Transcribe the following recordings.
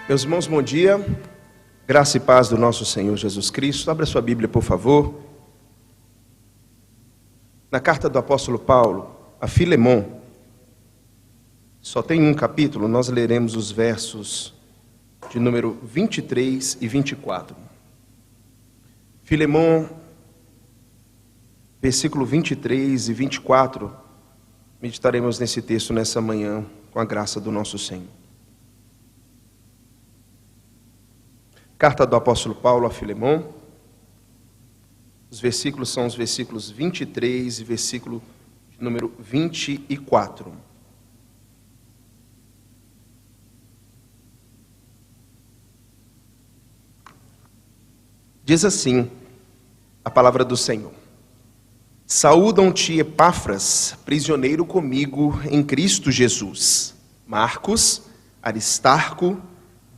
Meus irmãos, bom dia. Graça e paz do nosso Senhor Jesus Cristo. Abra sua Bíblia, por favor. Na carta do apóstolo Paulo a Filemon, só tem um capítulo, nós leremos os versos de número 23 e 24. Filemon, versículo 23 e 24, meditaremos nesse texto nessa manhã, com a graça do nosso Senhor. Carta do apóstolo Paulo a Filemon, os versículos são os versículos 23 e versículo de número 24. Diz assim a palavra do Senhor: Saúdam-te Epáfras, prisioneiro comigo em Cristo Jesus, Marcos, Aristarco,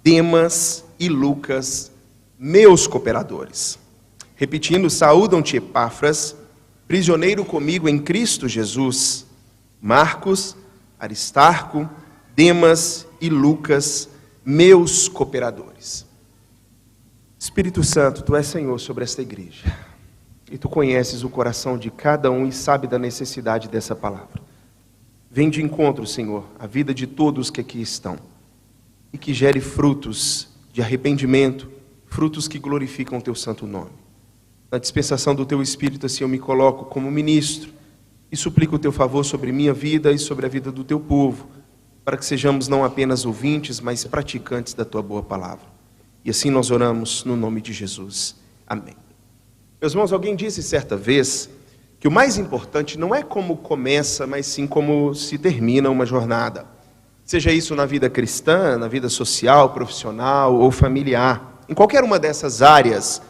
Demas e Lucas, meus cooperadores. Repetindo, saúdam-te Epáfras, prisioneiro comigo em Cristo Jesus, Marcos, Aristarco, Demas e Lucas, meus cooperadores. Espírito Santo, Tu és Senhor sobre esta igreja, e Tu conheces o coração de cada um e sabe da necessidade dessa palavra. Vem de encontro, Senhor, à vida de todos que aqui estão, e que gere frutos de arrependimento, frutos que glorificam o Teu santo nome. Na dispensação do Teu Espírito, assim eu me coloco como ministro e suplico o Teu favor sobre minha vida e sobre a vida do Teu povo, para que sejamos não apenas ouvintes, mas praticantes da Tua boa palavra. E assim nós oramos no nome de Jesus. Amém. Meus irmãos, alguém disse certa vez que o mais importante não é como começa, mas sim como se termina uma jornada. Seja isso na vida cristã, na vida social, profissional ou familiar. Em qualquer uma dessas áreas,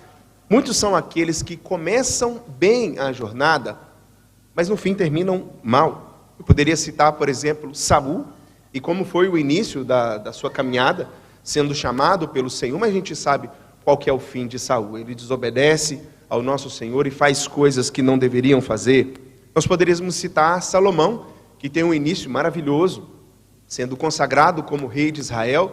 muitos são aqueles que começam bem a jornada, mas no fim terminam mal. Eu poderia citar, por exemplo, Saul, e como foi o início da sua caminhada, sendo chamado pelo Senhor, mas a gente sabe qual que é o fim de Saul. Ele desobedece ao nosso Senhor e faz coisas que não deveriam fazer. Nós poderíamos citar Salomão, que tem um início maravilhoso, sendo consagrado como rei de Israel.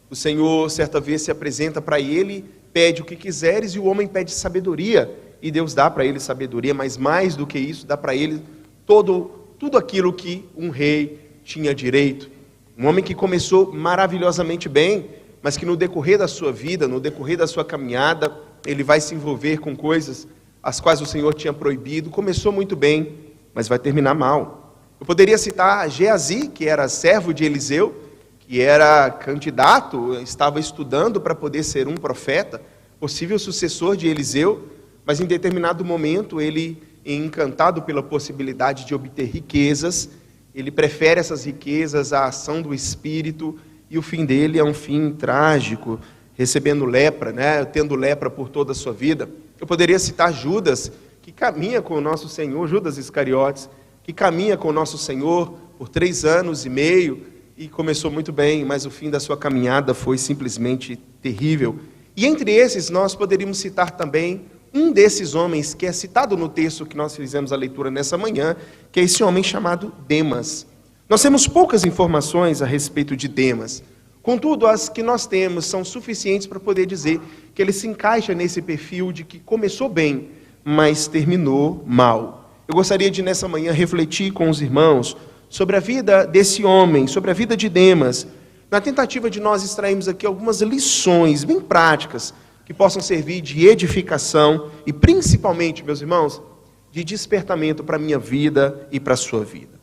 O Senhor certa vez se apresenta para ele, pede o que quiseres, e o homem pede sabedoria, e Deus dá para ele sabedoria, mas mais do que isso, dá para ele tudo aquilo que um rei tinha direito. Um homem que começou maravilhosamente bem, mas que no decorrer da sua vida, no decorrer da sua caminhada, ele vai se envolver com coisas as quais o Senhor tinha proibido. Começou muito bem, mas vai terminar mal. Eu poderia citar Geazi, que era servo de Eliseu, que era candidato, estava estudando para poder ser um profeta, possível sucessor de Eliseu, mas em determinado momento ele, encantado pela possibilidade de obter riquezas, ele prefere essas riquezas à ação do Espírito, e o fim dele é um fim trágico, recebendo lepra, tendo lepra por toda a sua vida. Eu poderia citar Judas, que caminha com o nosso Senhor, Judas Iscariotes, que caminha com o nosso Senhor por 3 anos e meio, e começou muito bem, mas o fim da sua caminhada foi simplesmente terrível. E entre esses nós poderíamos citar também um desses homens que é citado no texto que nós fizemos a leitura nessa manhã, que é esse homem chamado Demas. Nós temos poucas informações a respeito de Demas, contudo as que nós temos são suficientes para poder dizer que ele se encaixa nesse perfil de que começou bem, mas terminou mal. Eu gostaria de nessa manhã refletir com os irmãos sobre a vida desse homem, sobre a vida de Demas, na tentativa de nós extrairmos aqui algumas lições bem práticas, que possam servir de edificação e principalmente, meus irmãos, de despertamento para a minha vida e para a sua vida.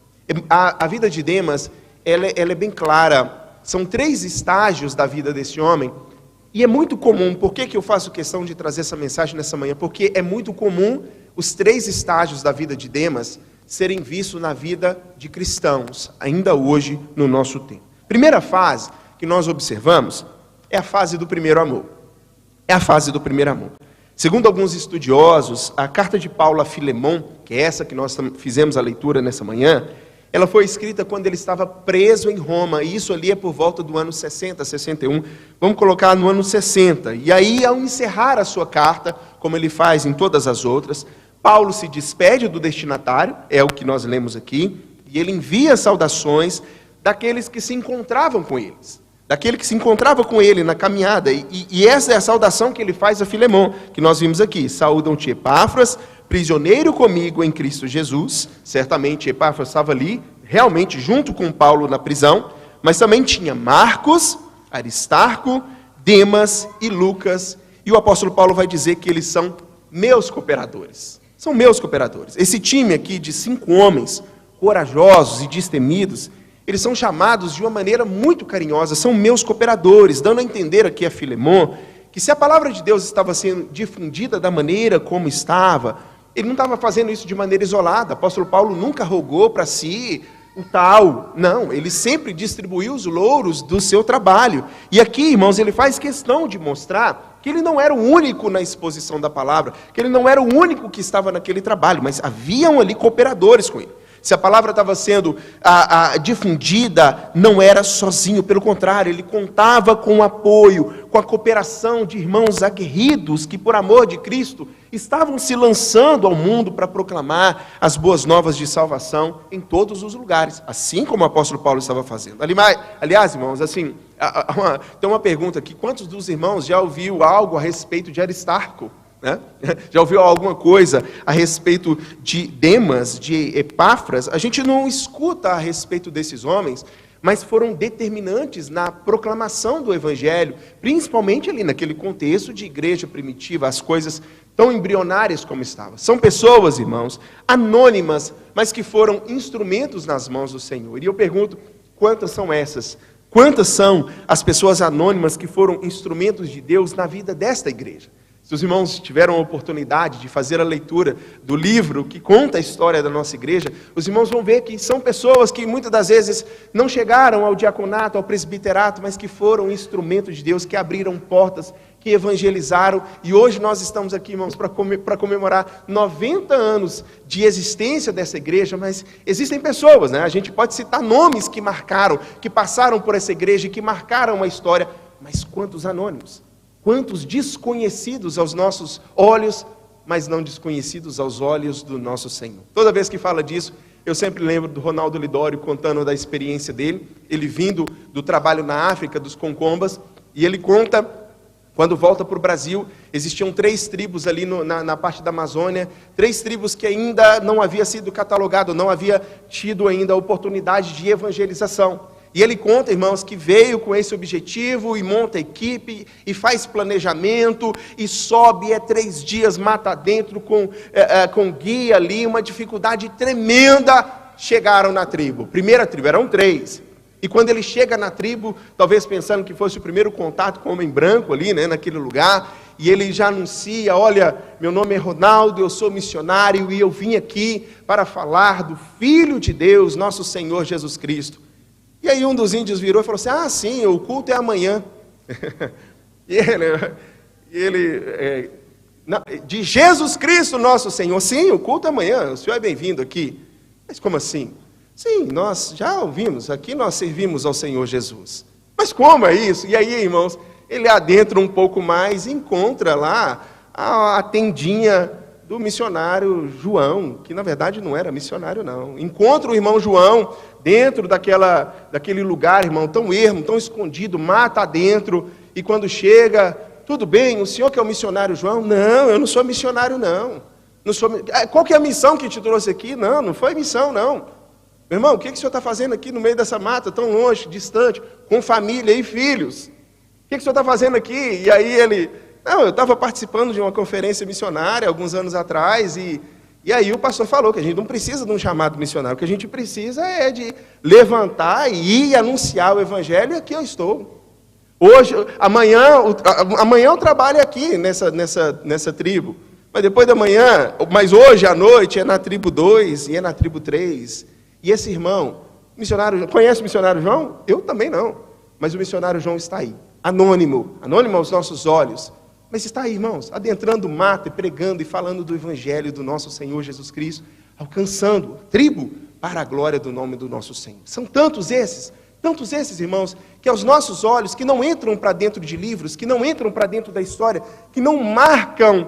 A vida de Demas, ela é bem clara. São 3 estágios da vida desse homem, e é muito comum. Por que eu faço questão de trazer essa mensagem nessa manhã? Porque é muito comum os 3 estágios da vida de Demas serem vistos na vida de cristãos, ainda hoje no nosso tempo. Primeira fase que nós observamos é a fase do primeiro amor. É a fase do primeiro amor. Segundo alguns estudiosos, a carta de Paulo a Filemon, que é essa que nós fizemos a leitura nessa manhã, ela foi escrita quando ele estava preso em Roma, e isso ali é por volta do ano 60, 61, vamos colocar no ano 60. E aí, ao encerrar a sua carta, como ele faz em todas as outras, Paulo se despede do destinatário, é o que nós lemos aqui, e ele envia saudações daqueles que se encontravam com eles. daquele que se encontrava com ele na caminhada. E essa é a saudação que ele faz a Filemon, que nós vimos aqui. Saúdam-te, Epáfras, prisioneiro comigo em Cristo Jesus. Certamente Epáfras estava ali, realmente junto com Paulo na prisão, mas também tinha Marcos, Aristarco, Demas e Lucas. E o apóstolo Paulo vai dizer que eles são meus cooperadores. São meus cooperadores. Esse time aqui de 5 homens, corajosos e destemidos, eles são chamados de uma maneira muito carinhosa, são meus cooperadores, dando a entender aqui a Filemon, que se a palavra de Deus estava sendo difundida da maneira como estava, ele não estava fazendo isso de maneira isolada. O apóstolo Paulo nunca rogou para si o tal, não, ele sempre distribuiu os louros do seu trabalho. E aqui, irmãos, ele faz questão de mostrar que ele não era o único na exposição da palavra, que ele não era o único que estava naquele trabalho, mas haviam ali cooperadores com ele. Se a palavra estava sendo difundida, não era sozinho, pelo contrário, ele contava com o apoio, com a cooperação de irmãos aguerridos que, por amor de Cristo, estavam se lançando ao mundo para proclamar as boas novas de salvação em todos os lugares, assim como o apóstolo Paulo estava fazendo. Aliás, irmãos, assim, tem uma pergunta aqui: quantos dos irmãos já ouviu algo a respeito de Aristarco? Né? Já ouviu alguma coisa a respeito de Demas, de Epáfras? A gente não escuta a respeito desses homens, mas foram determinantes na proclamação do Evangelho, principalmente ali naquele contexto de igreja primitiva, as coisas tão embrionárias como estavam. São pessoas, irmãos, anônimas, mas que foram instrumentos nas mãos do Senhor. E eu pergunto, quantas são essas? Quantas são as pessoas anônimas que foram instrumentos de Deus na vida desta igreja? Se os irmãos tiveram a oportunidade de fazer a leitura do livro que conta a história da nossa igreja, os irmãos vão ver que são pessoas que muitas das vezes não chegaram ao diaconato, ao presbiterato, mas que foram instrumentos de Deus, que abriram portas, que evangelizaram. E hoje nós estamos aqui, irmãos, para comemorar 90 anos de existência dessa igreja, mas existem pessoas, né? A gente pode citar nomes que marcaram, que passaram por essa igreja e que marcaram uma história, mas quantos anônimos? Quantos desconhecidos aos nossos olhos, mas não desconhecidos aos olhos do nosso Senhor. Toda vez que fala disso, eu sempre lembro do Ronaldo Lidório contando da experiência dele, ele vindo do trabalho na África, dos Concombas, e ele conta, quando volta para o Brasil, existiam 3 tribos ali na parte da Amazônia, 3 tribos que ainda não havia sido catalogado, não havia tido ainda a oportunidade de evangelização. E ele conta, irmãos, que veio com esse objetivo e monta a equipe e faz planejamento e sobe, 3 dias mata dentro com guia ali, uma dificuldade tremenda. Chegaram na tribo, primeira tribo, eram 3. E quando ele chega na tribo, talvez pensando que fosse o primeiro contato com o homem branco ali, né, naquele lugar, e ele já anuncia: olha, meu nome é Ronaldo, eu sou missionário e eu vim aqui para falar do Filho de Deus, nosso Senhor Jesus Cristo. E aí um dos índios virou e falou assim: ah, sim, o culto é amanhã. E ele de Jesus Cristo nosso Senhor. Sim, o culto é amanhã, o senhor é bem-vindo aqui. Mas como assim? Sim, nós já ouvimos, aqui nós servimos ao Senhor Jesus. Mas como é isso? E aí, irmãos, ele adentra um pouco mais e encontra lá a tendinha do missionário João, que na verdade não era missionário não. Encontra o irmão João dentro daquele lugar, irmão, tão ermo, tão escondido, mata dentro, e quando chega: tudo bem, o senhor que é o missionário João? Não, eu não sou missionário não. Qual que é a missão que te trouxe aqui? Não, não foi missão não. Meu irmão, o que o senhor está fazendo aqui no meio dessa mata, tão longe, distante, com família e filhos? O que o senhor está fazendo aqui? E aí ele: não, eu estava participando de uma conferência missionária alguns anos atrás, e aí o pastor falou que a gente não precisa de um chamado missionário, o que a gente precisa é de levantar e ir anunciar o Evangelho, e aqui eu estou. Amanhã eu trabalho aqui nessa tribo, mas depois da manhã, mas hoje à noite é na tribo 2 e é na tribo 3. E esse irmão, missionário, conhece o missionário João? Eu também não, mas o missionário João está aí, anônimo aos nossos olhos. Mas está aí, irmãos, adentrando o mato e pregando e falando do Evangelho do nosso Senhor Jesus Cristo, alcançando tribo para a glória do nome do nosso Senhor. São tantos esses Tantos esses, irmãos, que aos nossos olhos, que não entram para dentro de livros, que não entram para dentro da história, que não marcam,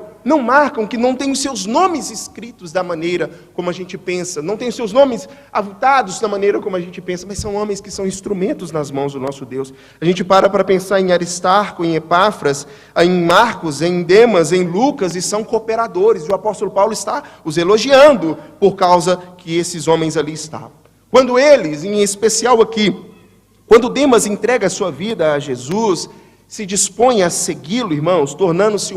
que não têm os seus nomes escritos da maneira como a gente pensa, não têm os seus nomes avultados da maneira como a gente pensa, mas são homens que são instrumentos nas mãos do nosso Deus. A gente para pensar em Aristarco, em Epáfras, em Marcos, em Demas, em Lucas, e são cooperadores, e o apóstolo Paulo está os elogiando por causa que esses homens ali estavam. Quando eles, em especial aqui, quando Demas entrega a sua vida a Jesus, se dispõe a segui-lo, irmãos, tornando-se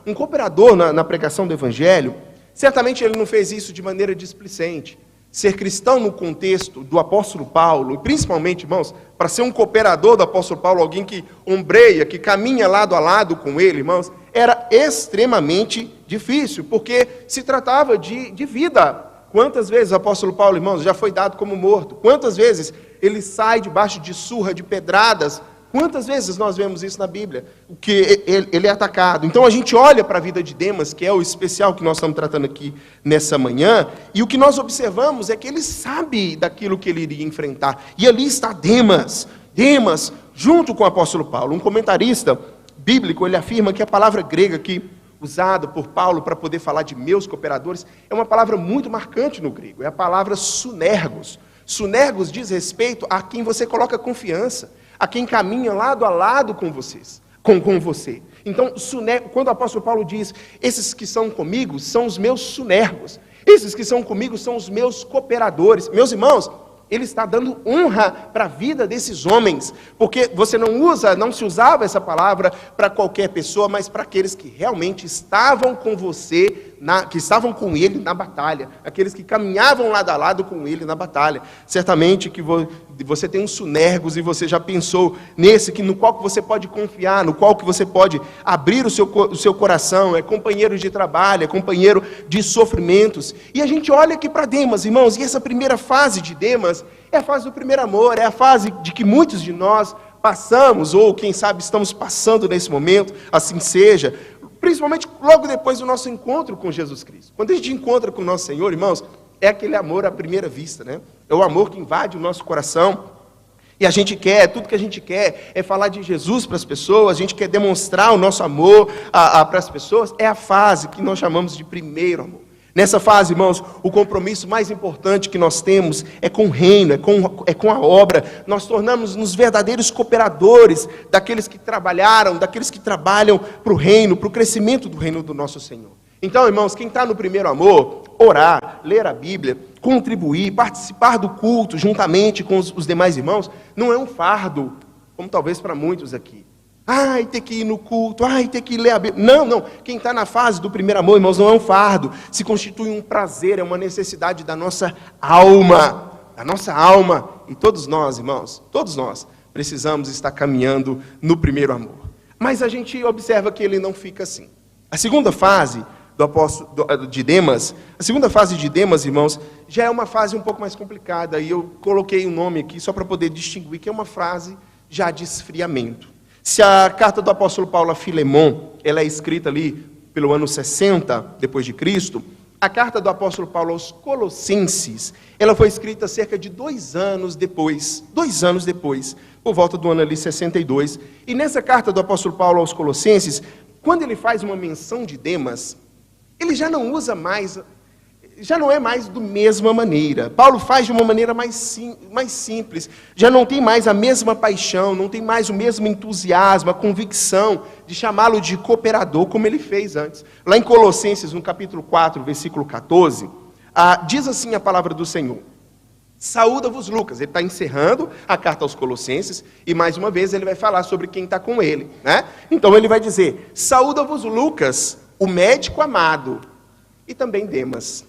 um cooperador na pregação do Evangelho, certamente ele não fez isso de maneira displicente. Ser cristão no contexto do apóstolo Paulo, e principalmente, irmãos, para ser um cooperador do apóstolo Paulo, alguém que ombreia, que caminha lado a lado com ele, irmãos, era extremamente difícil, porque se tratava de vida. Quantas vezes o apóstolo Paulo, irmãos, já foi dado como morto? Quantas vezes ele sai debaixo de surra, de pedradas? Quantas vezes nós vemos isso na Bíblia? O que ele é atacado. Então a gente olha para a vida de Demas, que é o especial que nós estamos tratando aqui nessa manhã, e o que nós observamos é que ele sabe daquilo que ele iria enfrentar. E ali está Demas, junto com o apóstolo Paulo. Um comentarista bíblico, ele afirma que a palavra grega aqui, usada por Paulo para poder falar de meus cooperadores, é uma palavra muito marcante no grego, é a palavra sunergos. Sunergos diz respeito a quem você coloca confiança, a quem caminha lado a lado com vocês, com você. Então, quando o apóstolo Paulo diz, esses que são comigo são os meus sunergos, esses que são comigo são os meus cooperadores. Meus irmãos, ele está dando honra para a vida desses homens, porque você não se usava essa palavra para qualquer pessoa, mas para aqueles que realmente estavam com você, que estavam com ele na batalha, aqueles que caminhavam lado a lado com ele na batalha. Certamente que você tem uns sunergos e você já pensou nesse, no qual que você pode confiar, no qual que você pode abrir o seu coração, é companheiro de trabalho, é companheiro de sofrimentos. E a gente olha aqui para Demas, irmãos, e essa primeira fase de Demas é a fase do primeiro amor, é a fase de que muitos de nós passamos, ou quem sabe estamos passando nesse momento, assim seja, principalmente logo depois do nosso encontro com Jesus Cristo. Quando a gente encontra com o nosso Senhor, irmãos, é aquele amor à primeira vista, né? É o amor que invade o nosso coração, e a gente tudo que a gente quer é falar de Jesus para as pessoas, a gente quer demonstrar o nosso amor para as pessoas, é a fase que nós chamamos de primeiro amor. Nessa fase, irmãos, o compromisso mais importante que nós temos é com o reino, é com a obra. Nós tornamos-nos verdadeiros cooperadores daqueles que trabalharam, daqueles que trabalham para o reino, para o crescimento do reino do nosso Senhor. Então, irmãos, quem está no primeiro amor, orar, ler a Bíblia, contribuir, participar do culto juntamente com os demais irmãos, não é um fardo, como talvez para muitos aqui. Ai, ter que ir no culto, ter que ler a Bíblia. Não. Quem está na fase do primeiro amor, irmãos, não é um fardo. Se constitui um prazer, é uma necessidade da nossa alma. Da nossa alma. E todos nós, irmãos, todos nós precisamos estar caminhando no primeiro amor. Mas a gente observa que ele não fica assim. A segunda fase de Demas, irmãos, já é uma fase um pouco mais complicada. E eu coloquei um nome aqui só para poder distinguir, que é uma fase já de esfriamento. Se a carta do apóstolo Paulo a Filemon, ela é escrita ali pelo ano 60 depois de Cristo, a carta do apóstolo Paulo aos Colossenses, ela foi escrita cerca de 2 anos depois, por volta do ano ali 62. E nessa carta do apóstolo Paulo aos Colossenses, quando ele faz uma menção de Demas, ele já não usa mais, já não é mais da mesma maneira. Paulo faz de uma maneira mais simples. Já não tem mais a mesma paixão, não tem mais o mesmo entusiasmo, a convicção de chamá-lo de cooperador, como ele fez antes. Lá em Colossenses, no capítulo 4, versículo 14, diz assim a palavra do Senhor. Saúda-vos, Lucas. Ele está encerrando a carta aos Colossenses, e mais uma vez ele vai falar sobre quem está com ele, né? Então ele vai dizer, saúda-vos, Lucas, o médico amado, e também Demas.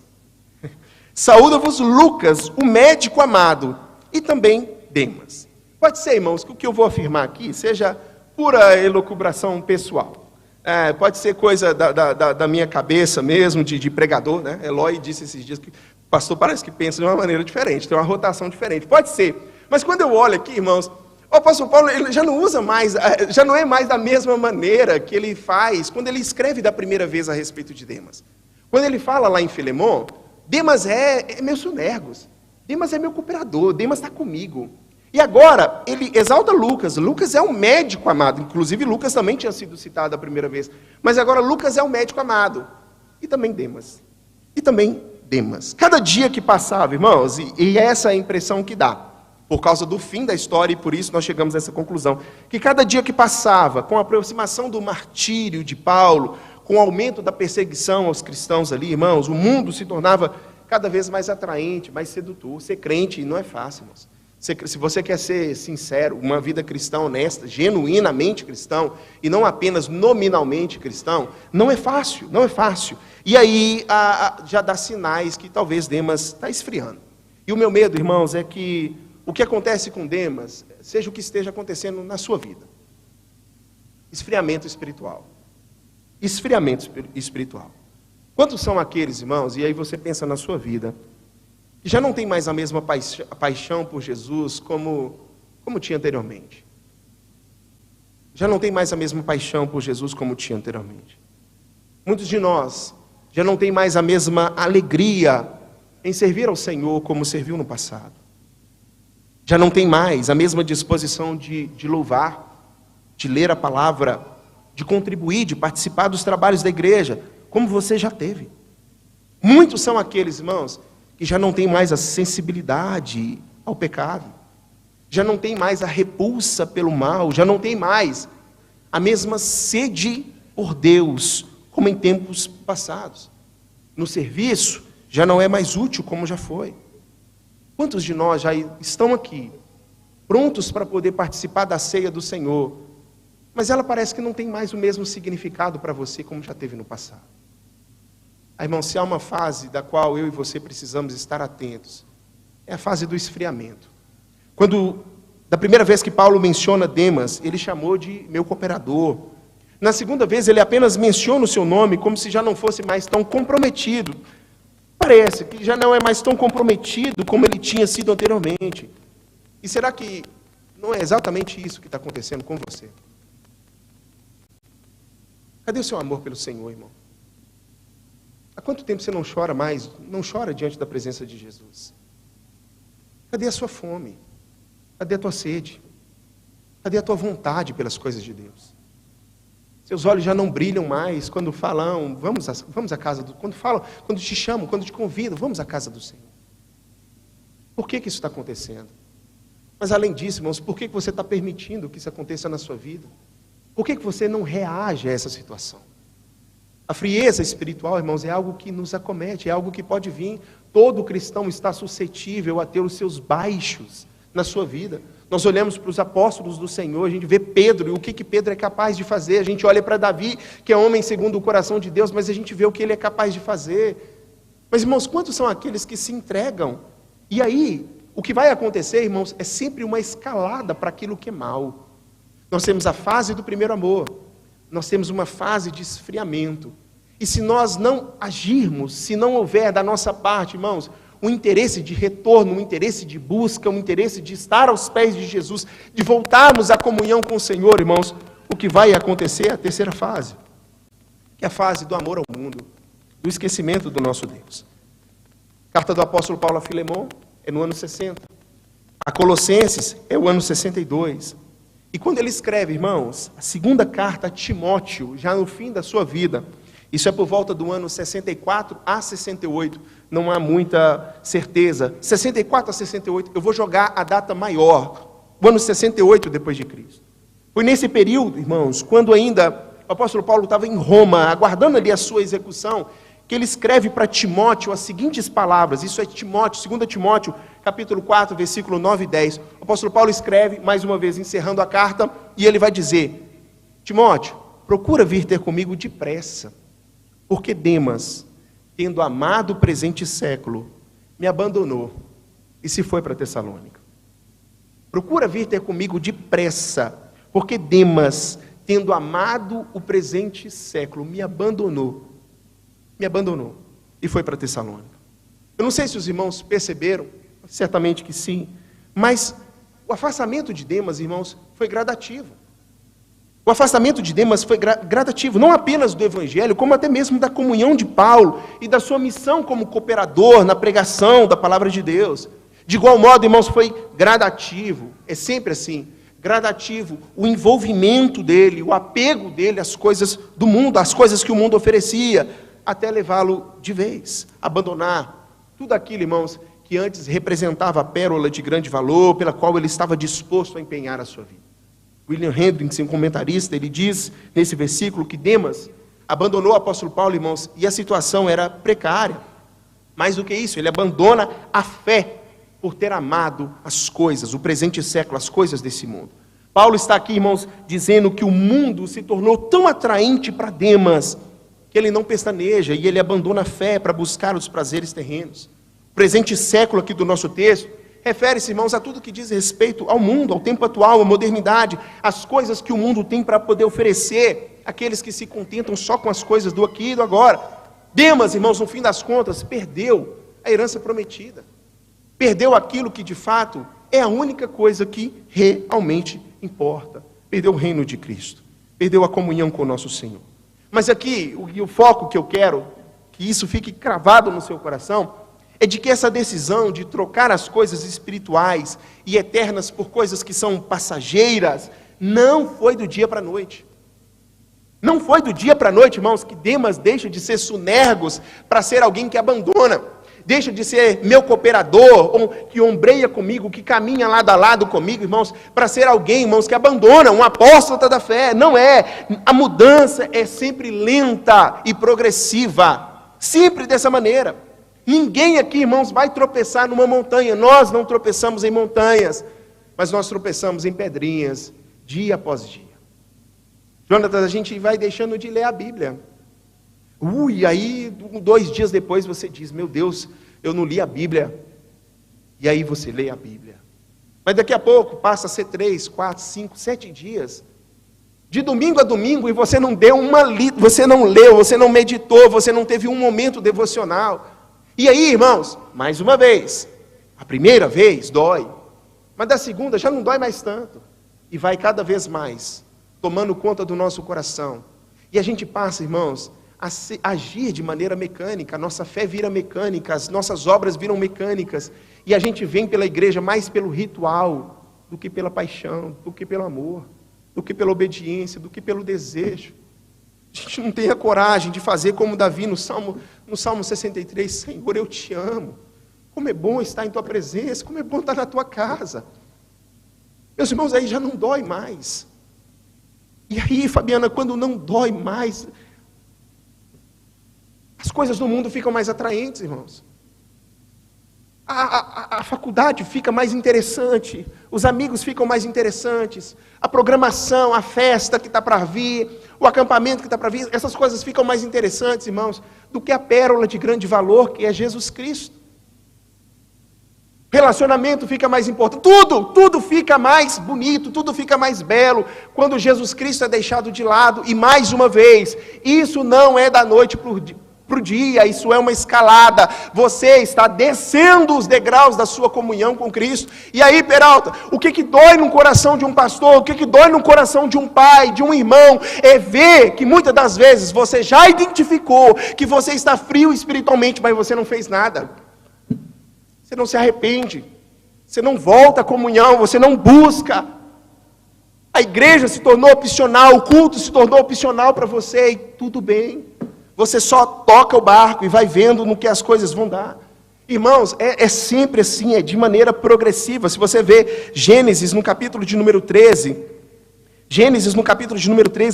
Saúda-vos, Lucas, o médico amado, e também Demas. Pode ser, irmãos, que o que eu vou afirmar aqui seja pura elucubração pessoal. Pode ser coisa da minha cabeça mesmo, de pregador, né? Eloy disse esses dias que o pastor parece que pensa de uma maneira diferente, tem uma rotação diferente. Pode ser. Mas quando eu olho aqui, irmãos, o apóstolo Paulo ele já não usa mais, já não é mais da mesma maneira que ele faz quando ele escreve da primeira vez a respeito de Demas. Quando ele fala lá em Filemon, Demas é meu sunergos, Demas é meu cooperador, Demas está comigo. E agora, ele exalta Lucas. Lucas é um médico amado. Inclusive, Lucas também tinha sido citado a primeira vez. Mas agora, Lucas é um médico amado. E também Demas. E também Demas. Cada dia que passava, irmãos, e essa é a impressão que dá, por causa do fim da história, e por isso nós chegamos a essa conclusão, que cada dia que passava, com a aproximação do martírio de Paulo, com o aumento da perseguição aos cristãos ali, irmãos, o mundo se tornava cada vez mais atraente, mais sedutor. Ser crente não é fácil, irmãos. Se você quer ser sincero, uma vida cristã honesta, genuinamente cristão, e não apenas nominalmente cristão, não é fácil, não é fácil. E aí já dá sinais que talvez Demas está esfriando. E o meu medo, irmãos, é que o que acontece com Demas seja o que esteja acontecendo na sua vida. Esfriamento espiritual. Esfriamento espiritual. Quantos são aqueles, irmãos, e aí você pensa na sua vida, que já não tem mais a mesma paixão por Jesus como tinha anteriormente? Já não tem mais a mesma paixão por Jesus como tinha anteriormente. Muitos de nós já não tem mais a mesma alegria em servir ao Senhor como serviu no passado. Já não tem mais a mesma disposição de louvar, de ler a palavra, de contribuir, de participar dos trabalhos da igreja, como você já teve. Muitos são aqueles, irmãos, que já não tem mais a sensibilidade ao pecado, já não tem mais a repulsa pelo mal, já não tem mais a mesma sede por Deus, como em tempos passados. No serviço, já não é mais útil como já foi. Quantos de nós já estão aqui, prontos para poder participar da ceia do Senhor, mas ela parece que não tem mais o mesmo significado para você como já teve no passado? Irmão, se há uma fase da qual eu e você precisamos estar atentos, é a fase do esfriamento. Da primeira vez que Paulo menciona Demas, ele chamou de meu cooperador. Na segunda vez, ele apenas menciona o seu nome, como se já não fosse mais tão comprometido. Parece que já não é mais tão comprometido como ele tinha sido anteriormente. E será que não é exatamente isso que está acontecendo com você? Cadê o seu amor pelo Senhor, irmão? Há quanto tempo você não chora mais, não chora diante da presença de Jesus? Cadê a sua fome? Cadê a tua sede? Cadê a tua vontade pelas coisas de Deus? Seus olhos já não brilham mais quando falam, vamos à casa do... Quando te chamam, quando te convidam, vamos à casa do Senhor. Por que isso está acontecendo? Mas além disso, irmãos, por que você está permitindo que isso aconteça na sua vida? Por que você não reage a essa situação? A frieza espiritual, irmãos, é algo que nos acomete, é algo que pode vir. Todo cristão está suscetível a ter os seus baixos na sua vida. Nós olhamos para os apóstolos do Senhor, a gente vê Pedro, e o que Pedro é capaz de fazer. A gente olha para Davi, que é homem segundo o coração de Deus, mas a gente vê o que ele é capaz de fazer. Mas, irmãos, quantos são aqueles que se entregam? E aí, o que vai acontecer, irmãos, é sempre uma escalada para aquilo que é mal. Nós temos a fase do primeiro amor, nós temos uma fase de esfriamento. E se nós não agirmos, se não houver da nossa parte, irmãos, um interesse de retorno, um interesse de busca, um interesse de estar aos pés de Jesus, de voltarmos à comunhão com o Senhor, irmãos, o que vai acontecer é a terceira fase, que é a fase do amor ao mundo, do esquecimento do nosso Deus. Carta do apóstolo Paulo a Filemon é no ano 60. A Colossenses é o ano 62. E quando ele escreve, irmãos, a segunda carta a Timóteo, já no fim da sua vida, isso é por volta do ano 64 a 68, não há muita certeza. 64 a 68, eu vou jogar a data maior, o ano 68 depois de Cristo. Foi nesse período, irmãos, quando ainda o apóstolo Paulo estava em Roma, aguardando ali a sua execução, que ele escreve para Timóteo as seguintes palavras. Isso é Timóteo, 2 Timóteo, capítulo 4, versículo 9 e 10. O apóstolo Paulo escreve, mais uma vez, encerrando a carta, e ele vai dizer: Timóteo, procura vir ter comigo depressa, porque Demas, tendo amado o presente século, me abandonou e se foi para Tessalônica. Procura vir ter comigo depressa, porque Demas, tendo amado o presente século, me abandonou e foi para Tessalônica. Eu não sei se os irmãos perceberam, certamente que sim, mas o afastamento de Demas, irmãos, foi gradativo. O afastamento de Demas foi gradativo, não apenas do Evangelho, como até mesmo da comunhão de Paulo e da sua missão como cooperador na pregação da palavra de Deus. De igual modo, irmãos, foi gradativo, é sempre assim, gradativo, o envolvimento dele, o apego dele às coisas do mundo, às coisas que o mundo oferecia, até levá-lo de vez, abandonar tudo aquilo, irmãos, que antes representava a pérola de grande valor, pela qual ele estava disposto a empenhar a sua vida. William Hendricks, um comentarista, ele diz nesse versículo que Demas abandonou o apóstolo Paulo, irmãos, e a situação era precária. Mais do que isso, ele abandona a fé por ter amado as coisas, o presente século, as coisas desse mundo. Paulo está aqui, irmãos, dizendo que o mundo se tornou tão atraente para Demas, que ele não pestaneja e ele abandona a fé para buscar os prazeres terrenos. O presente século aqui do nosso texto refere-se, irmãos, a tudo que diz respeito ao mundo, ao tempo atual, à modernidade, às coisas que o mundo tem para poder oferecer, aqueles que se contentam só com as coisas do aqui e do agora. Demas, irmãos, no fim das contas, perdeu a herança prometida. Perdeu aquilo que, de fato, é a única coisa que realmente importa. Perdeu o reino de Cristo. Perdeu a comunhão com o nosso Senhor. Mas aqui, o foco que eu quero, que isso fique cravado no seu coração, é de que essa decisão de trocar as coisas espirituais e eternas por coisas que são passageiras, não foi do dia para a noite. Não foi do dia para a noite, irmãos, que Demas deixa de ser Sunergos para ser alguém que abandona. Deixa de ser meu cooperador, ou que ombreia comigo, que caminha lado a lado comigo, irmãos, para ser alguém, irmãos, que abandona, um apóstata da fé. Não é. A mudança é sempre lenta e progressiva. Sempre dessa maneira. Ninguém aqui, irmãos, vai tropeçar numa montanha. Nós não tropeçamos em montanhas, mas nós tropeçamos em pedrinhas, dia após dia. Jonatas, a gente vai deixando de ler a Bíblia. E aí, 2 dias depois, você diz, meu Deus, eu não li a Bíblia. E aí você lê a Bíblia. Mas daqui a pouco, passa a ser 3, 4, 5, 7 dias. De domingo a domingo, e você não deu você não leu, você não meditou, você não teve um momento devocional. E aí, irmãos, mais uma vez, a primeira vez dói, mas da segunda já não dói mais tanto, e vai cada vez mais, tomando conta do nosso coração, e a gente passa, irmãos, a agir de maneira mecânica, a nossa fé vira mecânica, as nossas obras viram mecânicas, e a gente vem pela igreja mais pelo ritual, do que pela paixão, do que pelo amor, do que pela obediência, do que pelo desejo. A gente não tem a coragem de fazer como Davi no Salmo 63, Senhor, eu te amo. Como é bom estar em tua presença, como é bom estar na tua casa. Meus irmãos, aí já não dói mais. E aí, Fabiana, quando não dói mais, as coisas no mundo ficam mais atraentes, irmãos. A faculdade fica mais interessante, os amigos ficam mais interessantes, a programação, a festa que está para vir, o acampamento que está para vir, essas coisas ficam mais interessantes, irmãos, do que a pérola de grande valor que é Jesus Cristo. Relacionamento fica mais importante, tudo fica mais bonito, tudo fica mais belo, quando Jesus Cristo é deixado de lado, e mais uma vez, isso não é da noite para o dia, isso é uma escalada, você está descendo os degraus da sua comunhão com Cristo, e aí, Peralta, o que dói no coração de um pastor, o que dói no coração de um pai, de um irmão, é ver que muitas das vezes você já identificou que você está frio espiritualmente, mas você não fez nada, você não se arrepende, você não volta à comunhão, você não busca, a igreja se tornou opcional, o culto se tornou opcional para você, e tudo bem, você só toca o barco e vai vendo no que as coisas vão dar. Irmãos, é sempre assim, é de maneira progressiva. Se você vê Gênesis no capítulo de número 13,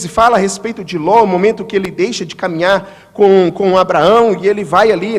fala a respeito de Ló, o momento que ele deixa de caminhar com Abraão, e ele vai ali,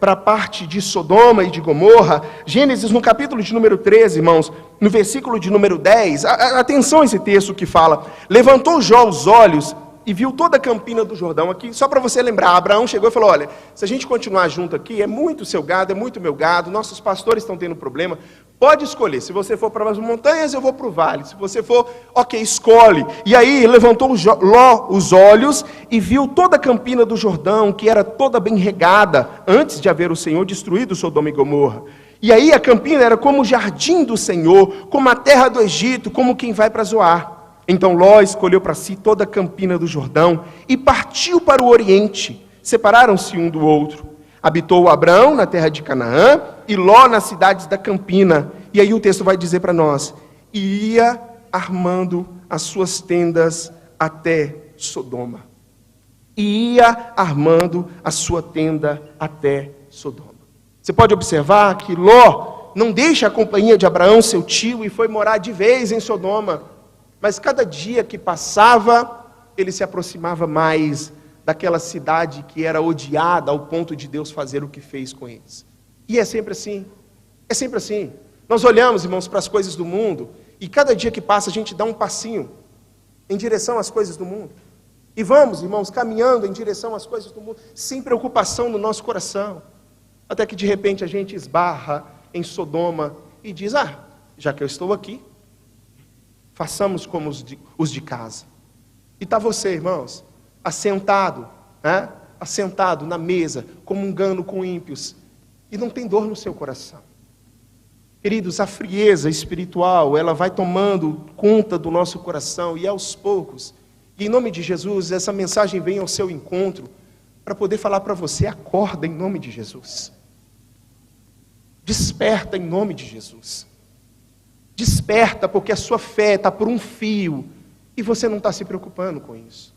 para a parte de Sodoma e de Gomorra. Gênesis no capítulo de número 13, irmãos, no versículo de número 10, atenção a esse texto que fala, levantou Jó os olhos e viu toda a campina do Jordão aqui, só para você lembrar, Abraão chegou e falou, olha, se a gente continuar junto aqui, é muito seu gado, é muito meu gado, nossos pastores estão tendo problema, pode escolher, se você for para as montanhas, eu vou para o vale, se você for, ok, escolhe, e aí levantou Ló os olhos e viu toda a campina do Jordão, que era toda bem regada, antes de haver o Senhor destruído Sodoma e Gomorra, e aí a campina era como o jardim do Senhor, como a terra do Egito, como quem vai para Zoar. Então Ló escolheu para si toda a campina do Jordão e partiu para o oriente. Separaram-se um do outro. Habitou Abrão na terra de Canaã e Ló nas cidades da campina. E aí o texto vai dizer para nós: e ia armando as suas tendas até Sodoma. E ia armando a sua tenda até Sodoma. Você pode observar que Ló não deixa a companhia de Abraão, seu tio, e foi morar de vez em Sodoma. Mas cada dia que passava, ele se aproximava mais daquela cidade que era odiada ao ponto de Deus fazer o que fez com eles. E é sempre assim. É sempre assim. Nós olhamos, irmãos, para as coisas do mundo, e cada dia que passa a gente dá um passinho em direção às coisas do mundo. E vamos, irmãos, caminhando em direção às coisas do mundo, sem preocupação no nosso coração. Até que de repente a gente esbarra em Sodoma e diz: já que eu estou aqui, façamos como os de casa. E está você, irmãos, assentado na mesa, comungando com ímpios, e não tem dor no seu coração. Queridos, a frieza espiritual, ela vai tomando conta do nosso coração, e aos poucos, e em nome de Jesus, essa mensagem vem ao seu encontro, para poder falar para você: acorda em nome de Jesus. Desperta em nome de Jesus. Desperta, porque a sua fé está por um fio, e você não está se preocupando com isso.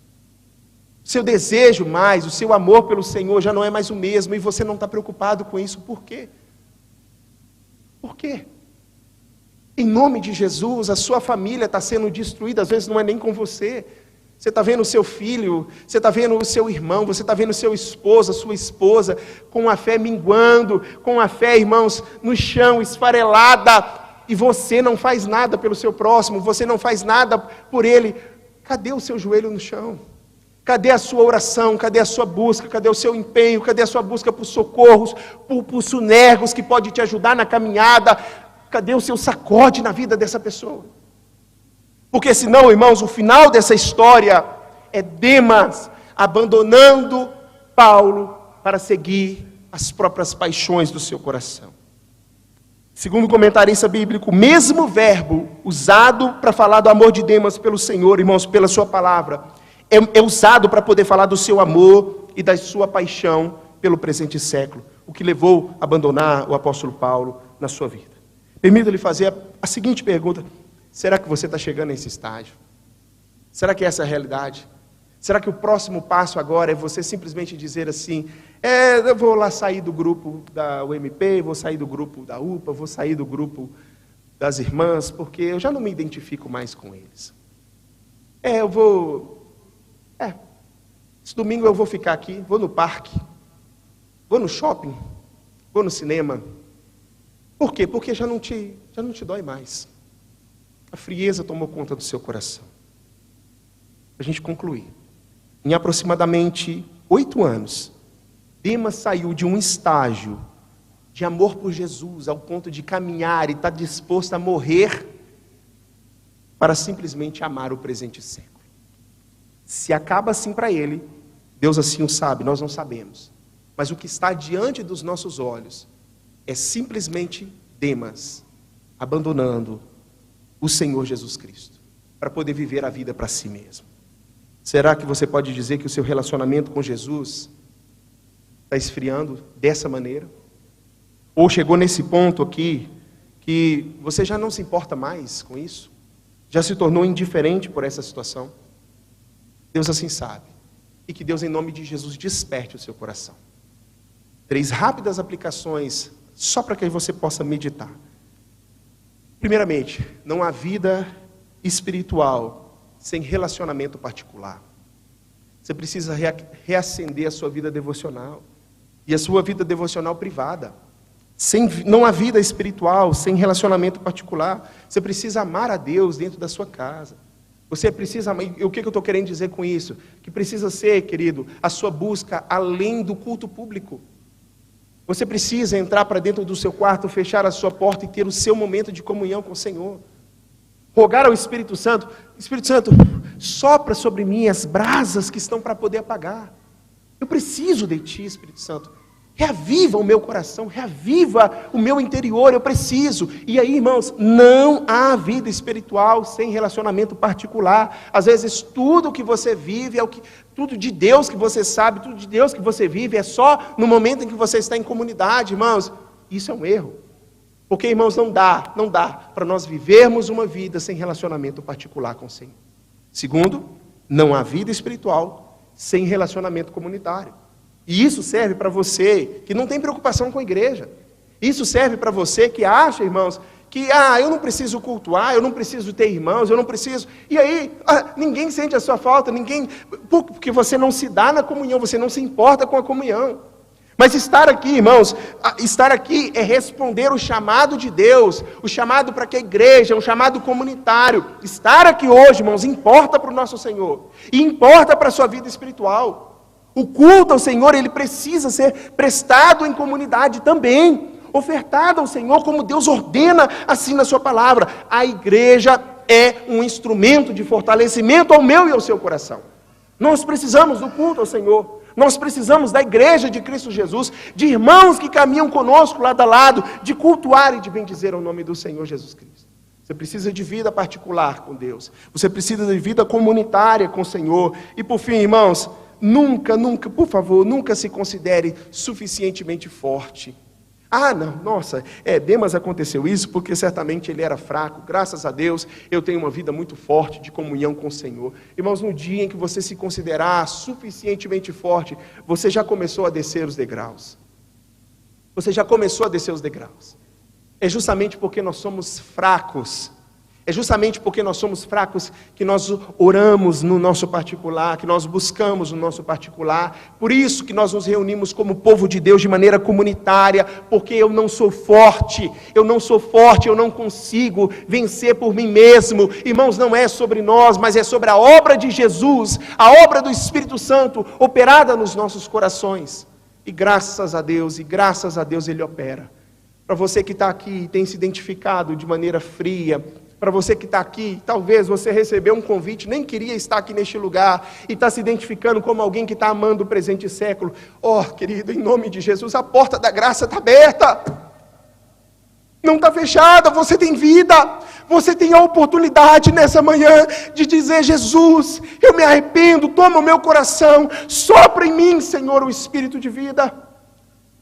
Seu desejo mais, o seu amor pelo Senhor já não é mais o mesmo, e você não está preocupado com isso. Por quê? Por quê? Em nome de Jesus, a sua família está sendo destruída, às vezes não é nem com você. Você está vendo o seu filho, você está vendo o seu irmão, você está vendo o seu esposo, a sua esposa, com a fé minguando, com a fé, irmãos, no chão, esfarelada, e você não faz nada pelo seu próximo, você não faz nada por ele. Cadê o seu joelho no chão? Cadê a sua oração? Cadê a sua busca? Cadê o seu empenho? Cadê a sua busca por socorros, por sonergos que pode te ajudar na caminhada? Cadê o seu sacode na vida dessa pessoa? Porque senão, irmãos, o final dessa história é Demas abandonando Paulo para seguir as próprias paixões do seu coração. Segundo o comentarista bíblico, o mesmo verbo usado para falar do amor de Demas pelo Senhor, irmãos, pela sua palavra, é usado para poder falar do seu amor e da sua paixão pelo presente século, o que levou a abandonar o apóstolo Paulo na sua vida. Permita-lhe fazer a seguinte pergunta: será que você está chegando nesse estágio? Será que essa é a realidade? Será que o próximo passo agora é você simplesmente dizer assim: eu vou lá sair do grupo da UMP, vou sair do grupo da UPA, vou sair do grupo das irmãs, porque eu já não me identifico mais com eles. Esse domingo eu vou ficar aqui, vou no parque, vou no shopping, vou no cinema. Por quê? Porque já não te dói mais. A frieza tomou conta do seu coração. Para a gente concluir, em aproximadamente 8 anos, Demas saiu de um estágio de amor por Jesus, ao ponto de caminhar e estar disposto a morrer, para simplesmente amar o presente século. Se acaba assim para ele, Deus assim o sabe, nós não sabemos. Mas o que está diante dos nossos olhos é simplesmente Demas abandonando o Senhor Jesus Cristo, para poder viver a vida para si mesmo. Será que você pode dizer que o seu relacionamento com Jesus está esfriando dessa maneira? Ou chegou nesse ponto aqui, que você já não se importa mais com isso? Já se tornou indiferente por essa situação? Deus assim sabe. E que Deus, em nome de Jesus, desperte o seu coração. 3 rápidas aplicações, só para que você possa meditar. Primeiramente, não há vida espiritual sem relacionamento particular. Você precisa reacender a sua vida devocional e a sua vida devocional privada. Não há vida espiritual sem relacionamento particular. Você precisa amar a Deus dentro da sua casa. Você precisa amar. E o que eu estou querendo dizer com isso? Que precisa ser, querido, a sua busca além do culto público. Você precisa entrar para dentro do seu quarto, fechar a sua porta e ter o seu momento de comunhão com o Senhor. Rogar ao Espírito Santo: Espírito Santo, sopra sobre mim as brasas que estão para poder apagar. Eu preciso de Ti, Espírito Santo. Reaviva o meu coração, reaviva o meu interior, eu preciso. E aí, irmãos, não há vida espiritual sem relacionamento particular. Às vezes, tudo que você vive, tudo de Deus que você sabe, tudo de Deus que você vive, é só no momento em que você está em comunidade, irmãos. Isso é um erro. Porque, irmãos, não dá para nós vivermos uma vida sem relacionamento particular com o Senhor. Segundo, não há vida espiritual sem relacionamento comunitário. E isso serve para você que não tem preocupação com a igreja. Isso serve para você que acha, irmãos, que eu não preciso cultuar, eu não preciso ter irmãos, eu não preciso. E aí, ninguém sente a sua falta, porque você não se dá na comunhão, você não se importa com a comunhão. Mas estar aqui, irmãos, estar aqui é responder o chamado de Deus, o chamado para que a igreja, um chamado comunitário. Estar aqui hoje, irmãos, importa para o nosso Senhor, e importa para a sua vida espiritual. O culto ao Senhor, ele precisa ser prestado em comunidade também, ofertado ao Senhor como Deus ordena assim na sua palavra. A igreja é um instrumento de fortalecimento ao meu e ao seu coração. Nós precisamos do culto ao Senhor, nós precisamos da igreja de Cristo Jesus, de irmãos que caminham conosco lado a lado, de cultuar e de bendizer o nome do Senhor Jesus Cristo. Você precisa de vida particular com Deus, você precisa de vida comunitária com o Senhor. E por fim, irmãos, nunca, por favor, nunca se considere suficientemente forte. Demas aconteceu isso porque certamente ele era fraco. Graças a Deus, eu tenho uma vida muito forte de comunhão com o Senhor. Irmãos, no dia em que você se considerar suficientemente forte, você já começou a descer os degraus. Você já começou a descer os degraus. É justamente porque nós somos fracos. É justamente porque nós somos fracos que nós oramos no nosso particular, que nós buscamos no nosso particular. Por isso que nós nos reunimos como povo de Deus de maneira comunitária, porque eu não sou forte, eu não consigo vencer por mim mesmo. Irmãos, não é sobre nós, mas é sobre a obra de Jesus, a obra do Espírito Santo operada nos nossos corações. E graças a Deus Ele opera. Para você que está aqui e tem se identificado de maneira fria, para você que está aqui, talvez você recebeu um convite, nem queria estar aqui neste lugar, e está se identificando como alguém que está amando o presente século. Querido, em nome de Jesus, a porta da graça está aberta, não está fechada, você tem vida, você tem a oportunidade nessa manhã de dizer: Jesus, eu me arrependo, toma o meu coração, sopra em mim, Senhor, o Espírito de vida,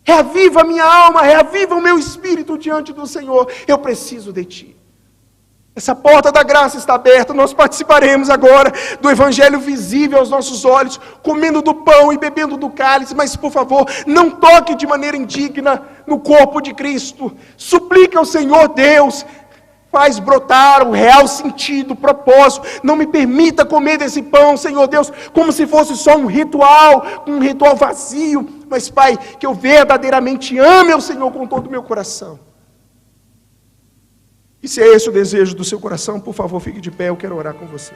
reaviva a minha alma, reaviva o meu espírito diante do Senhor, eu preciso de Ti. Essa porta da graça está aberta, nós participaremos agora do Evangelho visível aos nossos olhos, comendo do pão e bebendo do cálice, mas por favor, não toque de maneira indigna no corpo de Cristo. Suplica ao Senhor Deus, faz brotar o real sentido, o propósito. Não me permita comer desse pão, Senhor Deus, como se fosse só um ritual vazio, mas Pai, que eu verdadeiramente ame ao Senhor com todo o meu coração. E se é esse o desejo do seu coração, por favor, fique de pé, eu quero orar com você.